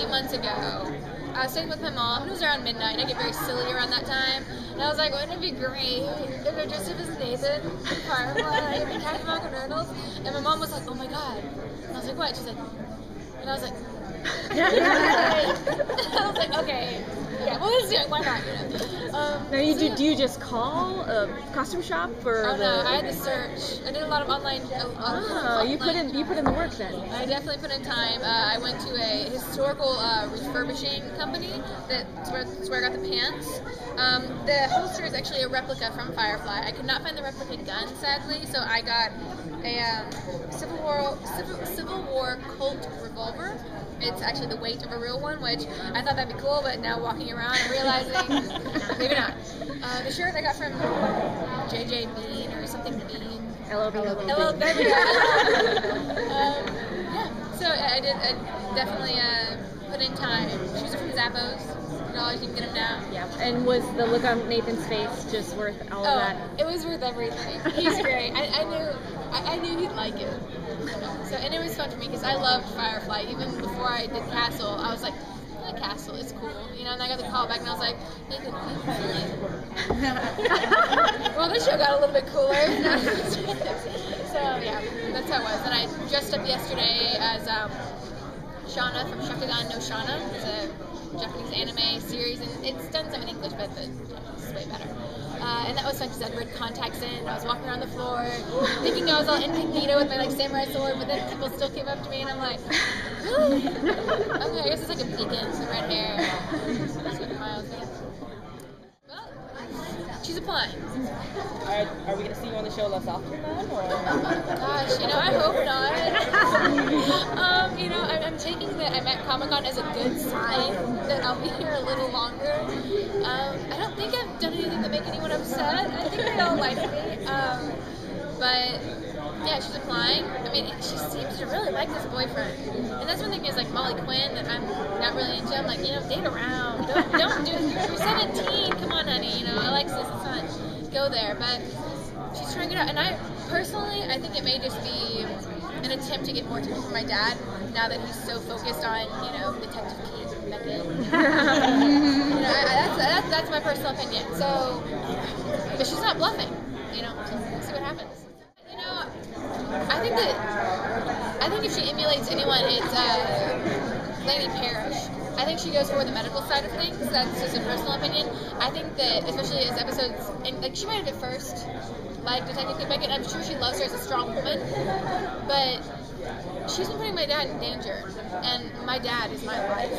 3 months ago. I was staying with my mom, and it was around midnight, and I get very silly around that time. And I was like, wouldn't it be great if I dressed up as Nathan from Firefly and Captain Malcolm Reynolds? And my mom was like, oh my god. And I was like, what? She's like, and I was like, I was like, okay, yeah, well, let's do it. Why not? Now, do you just call a costume shop for? Oh no, I had to search. I did a lot of online. You put in the work then. I definitely put in time. I went to a historical refurbishing company. That's where I got the pants. The holster is actually a replica from Firefly. I could not find the replica gun, sadly, so I got a Civil War Colt revolver. It's actually the weight of a real one, which I thought that'd be cool, but now walking around and realizing maybe not. The shirt I got from JJ Bean or something Bean. Hello, there we go. Yeah, so I definitely put in time. Shoes are from Zappos. $1, you can get them now. Yeah, and was the look on Nathan's face just worth all of that? It was worth everything. He's great. I knew he'd like it. So, and it was fun for me because I loved Firefly. Even before I did Castle, I was like, Castle is cool, you know. And I got the call back, and I was like, Nathan Fillion. Well, this show got a little bit cooler. So yeah, that's how it was. And I dressed up yesterday as Shauna from Shakugan no Shauna. It's a Japanese anime series, and it's done some in English, but it's way better. And that was fun because I had red contacts in, and I was walking around the floor thinking I was all incognito with my like samurai sword, but then people still came up to me, and I'm like, really? Okay, I guess it's like a beacon, some red hair. Well, she's applying. Are we going to see you on the show less often then? Or? Gosh, I hope not. I'm taking that I'm at Comic-Con as a good sign that I'll be here a little longer. I don't think I've done anything to make anyone upset. I think they all like me. But yeah, she's applying. I mean, she seems to really like this boyfriend. And that's one thing is like Molly Quinn that I'm not really into. I'm like, date around. Don't do it. You're 17. Come on, honey. Alexis, it's not go there. But she's trying it out. And I think it may just be an attempt to get more attention from my dad now that he's so focused on, Detective Keith and Beckett. That's my personal opinion. So, but she's not bluffing, so we'll see what happens. I think if she emulates anyone, it's Lady Parrish. I think she goes for the medical side of things. That's just a personal opinion. I think that, especially as episodes, and she might have it first, like Detective Kate Beckett. I'm sure she loves her as a strong woman, but she's been putting my dad in danger, and my dad is my life.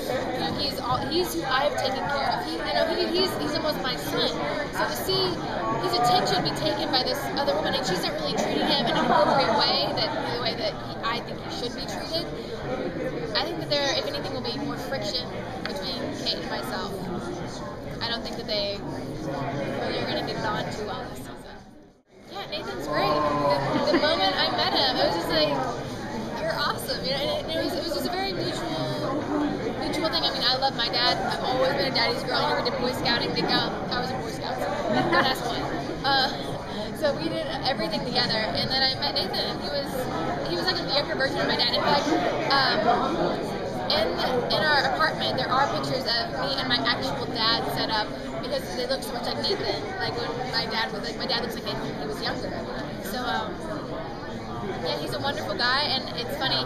He's who I've taken care of. He's almost my son. So to see his attention be taken by this other woman, and she's not really treating him in an appropriate way, the way that I think he should be treated. I think that there, if anything, will be more friction between Kate and myself. I don't think that they really are going to get on too well this season. Yeah, Nathan's great. The moment I met him, it was just like, you're awesome. And it was just a very mutual thing. I mean, I love my dad. I've always been a daddy's girl. I never did Boy Scouting. I was a Boy Scout. That's one. So we did everything together, and then I met Nathan, and he was like a younger version of my dad. In fact, in our apartment, there are pictures of me and my actual dad set up because they look so much like Nathan. Like when my dad looks like Nathan when he was younger. So yeah, he's a wonderful guy, and it's funny.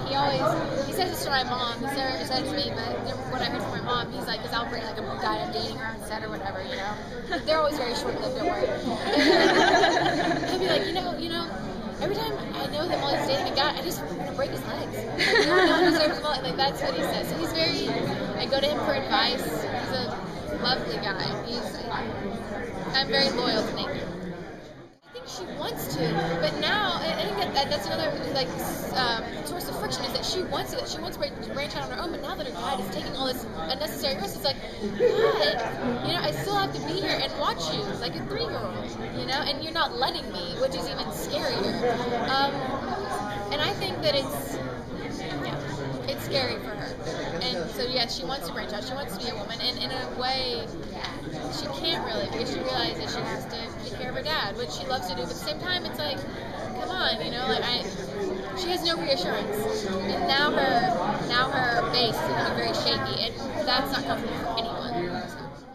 He says this to my mom. He says it to me, but what I heard from my mom, he's like, because I'll bring like a guy I'm dating her on set or whatever, They're always very short-lived, don't worry. And he'll be like, every time I know that Molly's dating a guy, I just want to break his legs. Like that's what he says. So he's very. I go to him for advice. He's a lovely guy. I'm very loyal to Nathan. She wants to, but now I think that's another source of friction is that she wants to branch out on her own. But now that her dad is taking all this unnecessary risks, it's like, God, I still have to be here and watch you like a 3-year-old, and you're not letting me, which is even scarier. And I think that it's scary. scary for her. And so, yes, she wants to branch out. She wants to be a woman. And in a way, she can't really because she realizes she has to take care of her dad, which she loves to do. But at the same time, it's like, come on, you know, like she has no reassurance. And now her base is becoming very shaky, and that's not comfortable for anyone. So.